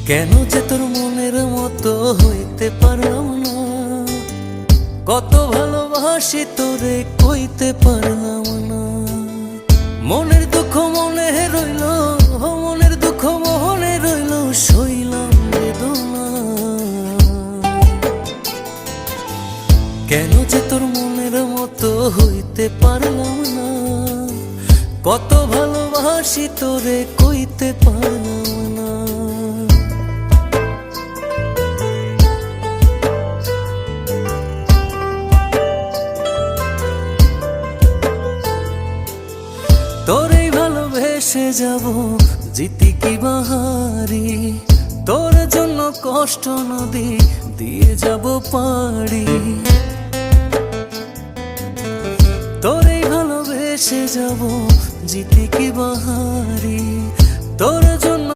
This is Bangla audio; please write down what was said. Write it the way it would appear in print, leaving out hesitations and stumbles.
কেন যে তোর মনের মতো হইতে পারলাম না, কত ভালোবাসি তোরে কইতে পারলাম না। মনের দুঃখ মনে রইল, মনের দুঃখ মনে রইল, সইলাম বেদনা। কেন যে তোর মনের মতো হইতে পারলাম না, কত ভালোবাসি তোরে কইতে পারলাম না। তোরেই ভালোবেসে যাব, জিতি কি বাহারি, তোর জন্য কষ্ট নদী দিয়ে যাব পাড়ি। তোরেই ভালোবেসে যাব, জিতি কি বাহারি, তোর জন্য